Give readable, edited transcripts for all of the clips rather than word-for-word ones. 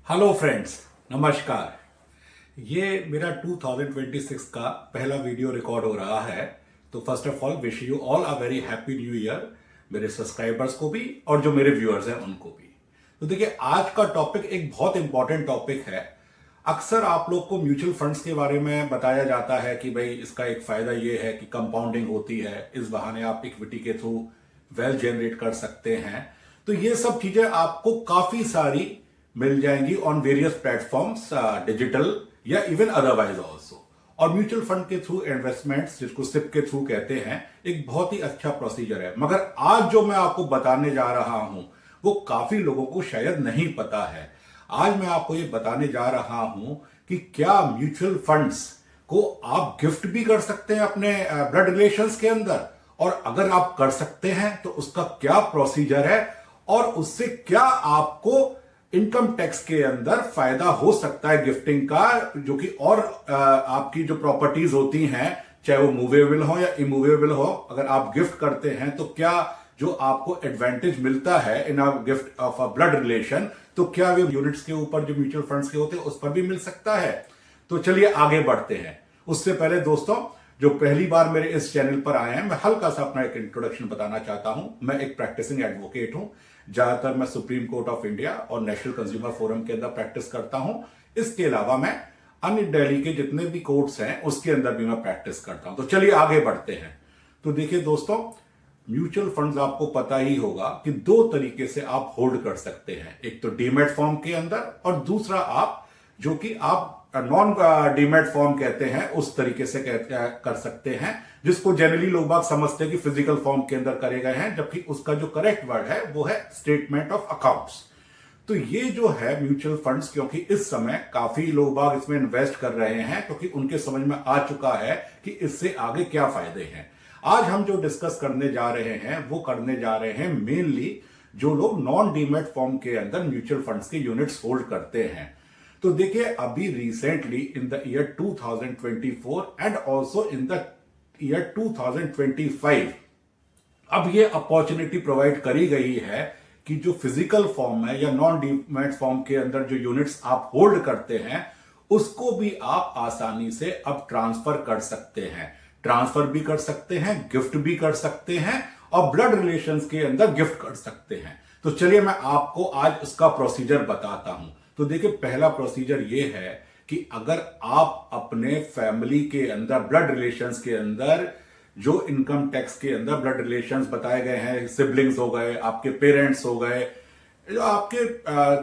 Hello friends, नमस्कार। ये मेरा 2026 का पहला वीडियो रिकॉर्ड हो रहा है। तो first of all wish you all a very happy new year, मेरे सब्सक्राइबर्स को भी और जो मेरे व्यूअर्स हैं उनको भी। तो देखिए, आज का टॉपिक एक बहुत इंपॉर्टेंट टॉपिक है। अक्सर आप लोग को म्यूचुअल फंड्स के बारे में बताया जाता है कि भाई इसका एक फायदा ये है कि कंपाउंडिंग होती है, इस बहाने आप इक्विटी के थ्रू वेल्थ जनरेट कर सकते हैं। तो ये सब चीजें आपको काफी सारी मिल जाएंगी ऑन वेरियस प्लेटफॉर्म्स, डिजिटल या इवन अदरवाइज ऑल्सो। और म्यूचुअल फंड के थ्रू इन्वेस्टमेंट्स, जिसको सिप के थ्रू कहते हैं, एक बहुत ही अच्छा प्रोसीजर है। मगर आज जो मैं आपको बताने जा रहा हूं वो काफी लोगों को शायद नहीं पता है। आज मैं आपको ये बताने जा रहा हूं कि क्या म्यूचुअल फंड्स को आप गिफ्ट भी कर सकते हैं अपने ब्लड रिलेशंस के अंदर, और अगर आप कर सकते हैं तो उसका क्या प्रोसीजर है और उससे क्या आपको इनकम टैक्स के अंदर फायदा हो सकता है गिफ्टिंग का, जो कि और आपकी जो प्रॉपर्टीज होती हैं, चाहे वो मूवेबल हो या इमूवेबल हो, अगर आप गिफ्ट करते हैं तो क्या जो आपको एडवांटेज मिलता है in a gift of a blood relation, तो क्या वे यूनिट्स के ऊपर जो म्यूचुअल फंड्स के होते हैं उस पर भी मिल सकता है। तो चलिए आगे बढ़ते हैं। उससे पहले दोस्तों, जो पहली बार मेरे इस चैनल पर आए हैं, मैं हल्का सा अपना एक इंट्रोडक्शन बताना चाहता हूं। मैं एक प्रैक्टिसिंग एडवोकेट हूं। ज्यादातर मैं सुप्रीम कोर्ट ऑफ इंडिया और नेशनल कंज्यूमर फोरम के अंदर प्रैक्टिस करता हूं। इसके अलावा मैं अन्य दिल्ली के जितने भी कोर्ट्स हैं उसके अंदर भी मैं प्रैक्टिस करता हूं। तो चलिए आगे बढ़ते हैं। तो देखिए दोस्तों, म्यूचुअल फंड्स आपको पता ही होगा कि दो तरीके से आप होल्ड कर सकते हैं। एक तो डीमैट फॉर्म के अंदर, और दूसरा आप जो कि आप नॉन डीमैट फॉर्म कहते हैं उस तरीके से कर सकते हैं, जिसको जनरली लोग बात समझते हैं कि फिजिकल फॉर्म के अंदर करे गए हैं, जबकि उसका जो करेक्ट वर्ड है वो है स्टेटमेंट ऑफ अकाउंट्स। तो ये जो है म्यूचुअल फंड्स, क्योंकि इस समय काफी लोग बाग इसमें इन्वेस्ट कर रहे हैं, क्योंकि उनके समझ में आ चुका है कि इससे आगे क्या फायदे हैं। आज हम जो डिस्कस करने जा रहे हैं वो करने जा रहे हैं मेनली जो लोग नॉन डीमैट फॉर्म के अंदर म्यूचुअल फंड्स के यूनिट्स होल्ड करते हैं। तो देखिए, अभी recently in the year 2024 and also in the year 2025 अब ये अपॉर्चुनिटी प्रोवाइड करी गई है कि जो फिजिकल फॉर्म है या नॉन डीमैट फॉर्म के अंदर जो यूनिट्स आप होल्ड करते हैं उसको भी आप आसानी से अब ट्रांसफर कर सकते हैं। ट्रांसफर भी कर सकते हैं, गिफ्ट भी कर सकते हैं, और ब्लड रिलेशंस के अंदर गिफ्ट कर सकते हैं। तो चलिए मैं आपको आज इसका प्रोसीजर बताता हूं। तो देखिए, पहला प्रोसीजर ये है कि अगर आप अपने फैमिली के अंदर ब्लड रिलेशंस के अंदर जो इनकम टैक्स के अंदर ब्लड रिलेशंस बताए गए हैं, सिबलिंग्स हो गए, आपके पेरेंट्स हो गए, जो आपके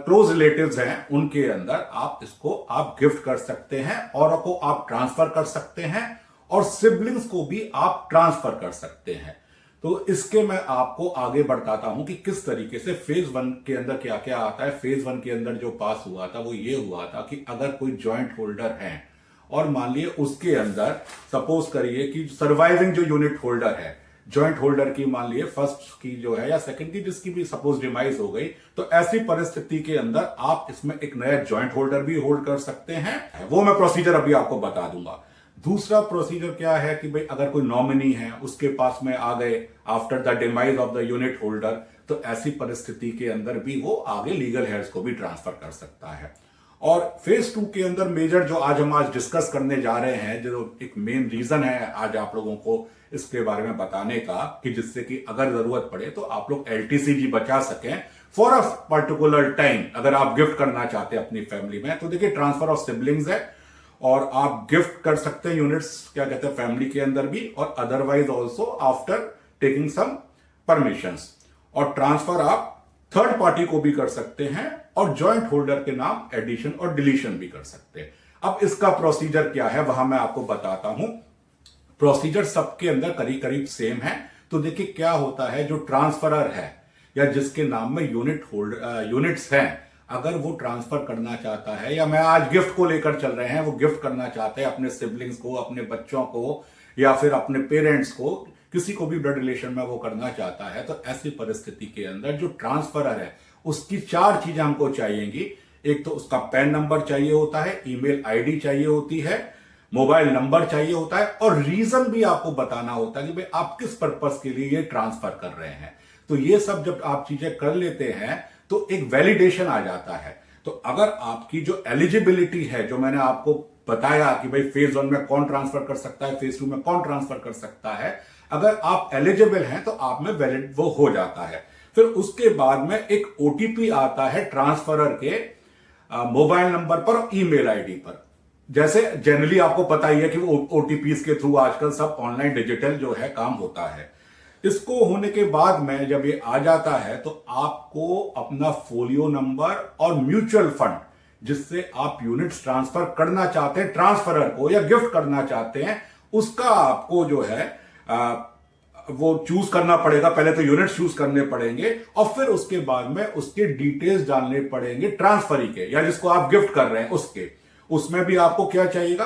क्लोज रिलेटिव्स हैं, उनके अंदर आप इसको आप गिफ्ट कर सकते हैं, और को आप ट्रांसफर कर सकते हैं, और सिबलिंग्स को भी आप ट्रांसफर कर सकते हैं। तो इसके मैं आपको आगे बताता हूं कि किस तरीके से फेज 1 के अंदर क्या क्या आता है। फेज 1 के अंदर जो पास हुआ था वो ये हुआ था कि अगर कोई जॉइंट होल्डर है और मान लिए उसके अंदर सपोज करिए कि सर्वाइविंग जो यूनिट होल्डर है, जॉइंट होल्डर की मान लिए फर्स्ट की जो है या सेकंड की, जिसकी भी सपोज डिमाइज हो गई, तो ऐसी परिस्थिति के अंदर आप इसमें एक नया जॉइंट होल्डर भी होल्ड कर सकते हैं। वो मैं प्रोसीजर अभी आपको बता दूंगा। दूसरा प्रोसीजर क्या है कि भाई अगर कोई नॉमिनी है उसके पास में आ गए after the demise of the unit holder, तो ऐसी परिस्थिति के अंदर भी वो आगे लीगल हेयर्स को भी ट्रांसफर कर सकता है। और फेज 2 के अंदर मेजर जो हम आज डिस्कस करने जा रहे हैं, जो एक मेन रीजन है आज आप लोगों को इसके बारे में बताने का, कि जिससे कि अगर जरूरत पड़े तो आप लोग एलटीसीजी बचा सकें फॉर अ पर्टिकुलर टाइम, अगर आप गिफ्ट करना चाहते हैं अपनी फैमिली में। तो देखिए, ट्रांसफर ऑफ सिबलिंग्स है, और आप गिफ्ट कर सकते हैं यूनिट्स, क्या कहते हैं, फैमिली के अंदर भी, और otherwise also after taking some permissions. और ट्रांसफर आप थर्ड पार्टी को भी कर सकते हैं, और जॉइंट होल्डर के नाम एडिशन और डिलीशन भी कर सकते हैं। अब इसका प्रोसीजर क्या है वहां मैं आपको बताता हूं। प्रोसीजर सबके अंदर करीब करीब सेम है। तो देखिए क्या होता है, जो ट्रांसफरर है या जिसके नाम में यूनिट्स हैं, अगर वो ट्रांसफर करना चाहता है, या मैं आज गिफ्ट को लेकर चल रहे हैं, वो गिफ्ट करना चाहते हैं अपने सिबलिंग्स को, अपने बच्चों को, या फिर अपने पेरेंट्स को, किसी को भी ब्लड रिलेशन में वो करना चाहता है, तो ऐसी परिस्थिति के अंदर जो ट्रांसफरर है उसकी 4 चीजें हमको चाहिएंगी। एक तो उसका पैन नंबर चाहिए होता है, ईमेल आईडी चाहिए होती है, मोबाइल नंबर चाहिए होता है, और रीजन भी आपको बताना होता है कि भाई आप किस पर्पस के लिए ये ट्रांसफर कर रहे हैं। तो ये सब जब आप चीजें कर लेते हैं तो एक वैलिडेशन आ जाता है। तो अगर आपकी जो एलिजिबिलिटी है, जो मैंने आपको बताया कि भाई फेज 1 में कौन ट्रांसफर कर सकता है, फेज 2 में कौन ट्रांसफर कर सकता है, अगर आप एलिजिबल हैं तो आप में वैलिड वो हो जाता है। फिर उसके बाद में एक ओटीपी आता है ट्रांसफरर के मोबाइल नंबर पर और ईमेल आईडी पर। जैसे जनरली आपको पता ही है कि ओटीपीज के थ्रू आजकल सब ऑनलाइन डिजिटल जो है काम होता है। इसको होने के बाद में जब ये आ जाता है तो आपको अपना फोलियो नंबर और म्यूचुअल फंड जिससे आप यूनिट्स ट्रांसफर करना चाहते हैं ट्रांसफरर को या गिफ्ट करना चाहते हैं, उसका आपको जो है वो चूज करना पड़ेगा। पहले तो यूनिट्स चूज करने पड़ेंगे और फिर उसके बाद में उसके डिटेल्स डालने पड़ेंगे ट्रांसफरी के या जिसको आप गिफ्ट कर रहे हैं उसके। उसमें भी आपको क्या चाहिएगा,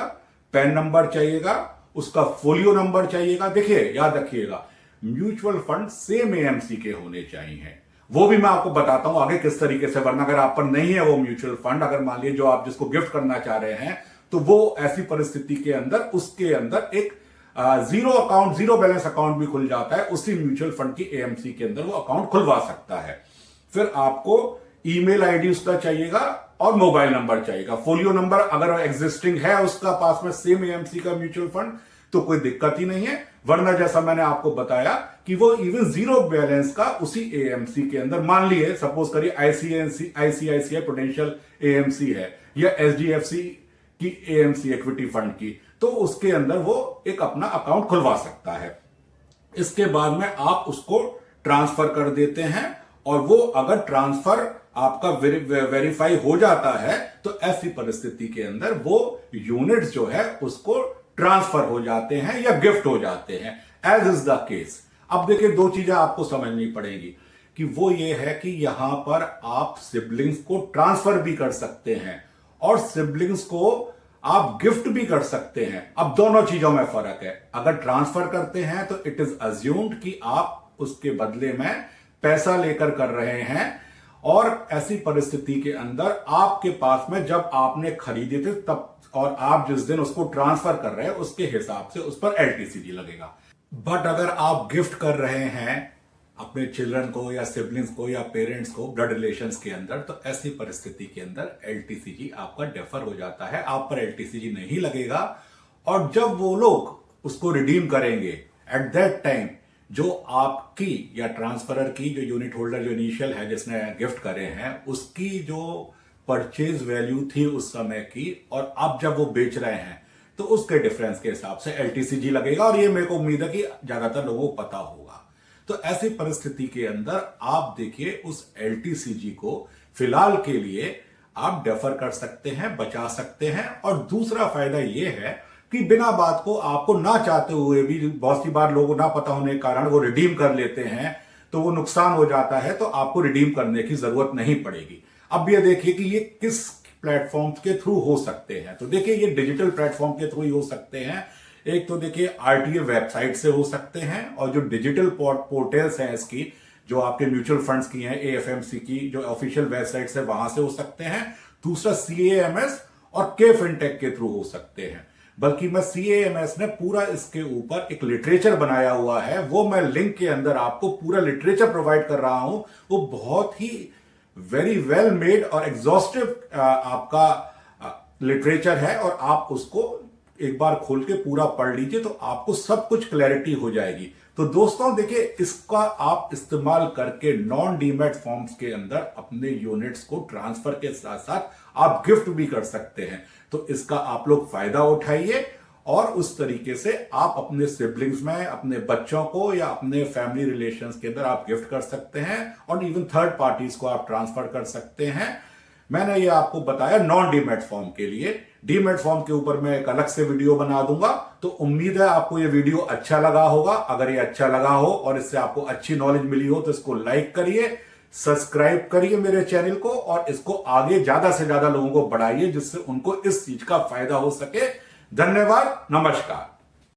पैन नंबर चाहिएगा, उसका फोलियो नंबर चाहिएगा। देखिए याद रखिएगा, म्यूचुअल फंड सेम एएमसी के होने चाहिए। वो भी मैं आपको बताता हूं आगे किस तरीके से, वरना अगर आप पर नहीं है वो म्यूचुअल फंड, अगर मान लीजिए जो आप जिसको गिफ्ट करना चाह रहे हैं, तो वो ऐसी परिस्थिति के अंदर उसके अंदर एक zero account, zero balance account भी खुल जाता है। उसी म्यूचुअल फंड की एएमसी के अंदर वो अकाउंट खुलवा सकता है। फिर आपको ईमेल आईडी उसका चाहिएगा और मोबाइल नंबर चाहिएगा। फोलियो नंबर अगर एग्जिस्टिंग है उसका पास में सेम एएमसी का म्यूचुअल फंड तो कोई दिक्कत ही नहीं है, वरना जैसा मैंने आपको बताया कि वो इवन जीरो बैलेंस का उसी एएमसी के अंदर, मान लिए सपोज करिए आईसीआईसीआई प्रूडेंशियल एएमसी है या एचडीएफसी की एएमसी इक्विटी फंड की, तो उसके अंदर वो एक अपना अकाउंट खुलवा सकता है। इसके बाद में आप उसको ट्रांसफर कर देते हैं और वो अगर ट्रांसफर आपका वेरीफाई हो जाता है तो ऐसी परिस्थिति के अंदर वो यूनिट्स जो है उसको ट्रांसफर हो जाते हैं या गिफ्ट हो जाते हैं, एज इज द केस। अब देखिए दो चीजें आपको समझनी पड़ेंगी कि वो ये है कि यहां पर आप सिबलिंग्स को ट्रांसफर भी कर सकते हैं और सिबलिंग्स को आप गिफ्ट भी कर सकते हैं। अब दोनों चीजों में फर्क है। अगर ट्रांसफर करते हैं तो इट इज अज्यूम्ड कि आप उसके बदले में पैसा लेकर कर रहे हैं और ऐसी परिस्थिति के अंदर आपके पास में जब आपने खरीदे थे तब और आप जिस दिन उसको ट्रांसफर कर रहे हैं उसके हिसाब से उस पर एलटीसीजी लगेगा। बट अगर आप गिफ्ट कर रहे हैं अपने चिल्ड्रन को या सिबलिंग्स को या पेरेंट्स को ब्लड रिलेशंस के अंदर, तो ऐसी परिस्थिति के अंदर एलटीसीजी आपका डेफर हो जाता है, आप पर एलटीसीजी नहीं लगेगा। और जब वो लोग उसको रिडीम करेंगे एट दैट टाइम जो आपकी या ट्रांसफरर की जो यूनिट होल्डर जो इनिशियल है जिसने गिफ्ट करे हैं उसकी जो परचेज वैल्यू थी उस समय की और अब जब वो बेच रहे हैं तो उसके डिफरेंस के हिसाब से एलटीसीजी लगेगा। और ये मेरे को उम्मीद है कि ज्यादातर लोगों को पता होगा। तो ऐसी परिस्थिति के अंदर आप देखिए उस एलटीसीजी को फिलहाल के लिए आप डेफर कर सकते हैं, बचा सकते हैं। और दूसरा फायदा यह है कि बिना बात को आपको ना चाहते हुए भी बहुत सी बार लोगों को ना पता होने के कारण वो रिडीम कर लेते हैं तो वो नुकसान हो जाता है, तो आपको रिडीम करने की जरूरत नहीं पड़ेगी। अब ये देखिए कि ये किस प्लेटफॉर्म के थ्रू हो सकते हैं। तो देखिए ये डिजिटल प्लेटफॉर्म के थ्रू ही हो सकते हैं। एक तो देखिए आरटीए वेबसाइट से हो सकते हैं और जो डिजिटल पोर्टल्स हैं इसकी जो आपके म्यूचुअल फंड्स की हैं, एएफएमसी की जो ऑफिशियल वेबसाइट है वहां से हो सकते हैं। दूसरा सीएएमएस और के फिनटेक के थ्रू हो सकते हैं। बल्कि मैं सीएएमएस ने पूरा इसके ऊपर एक लिटरेचर बनाया हुआ है, वो मैं लिंक के अंदर आपको पूरा लिटरेचर प्रोवाइड कर रहा हूं। वो बहुत ही वेरी वेल मेड और एग्जॉस्टिव आपका लिटरेचर है और आप उसको एक बार खोल के पूरा पढ़ लीजिए तो आपको सब कुछ क्लैरिटी हो जाएगी। तो दोस्तों देखिए इसका आप इस्तेमाल करके नॉन डीमैट फॉर्म्स के अंदर अपने यूनिट्स को ट्रांसफर के साथ साथ आप गिफ्ट भी कर सकते हैं। तो इसका आप लोग फायदा उठाइए और उस तरीके से आप अपने सिबलिंग्स में अपने बच्चों को या अपने फैमिली रिलेशंस के अंदर आप गिफ्ट कर सकते हैं और इवन थर्ड पार्टीज को आप ट्रांसफर कर सकते हैं। मैंने ये आपको बताया नॉन डीमैट फॉर्म के लिए। डीमैट फॉर्म के ऊपर मैं एक अलग से वीडियो बना दूंगा। तो उम्मीद है आपको ये वीडियो अच्छा लगा होगा। अगर ये अच्छा लगा हो और इससे आपको अच्छी नॉलेज मिली हो तो इसको लाइक करिए, सब्सक्राइब करिए मेरे चैनल को और इसको आगे ज्यादा से ज्यादा लोगों को बढ़ाइए जिससे उनको इस चीज का फायदा हो सके। धन्यवाद, नमस्कार।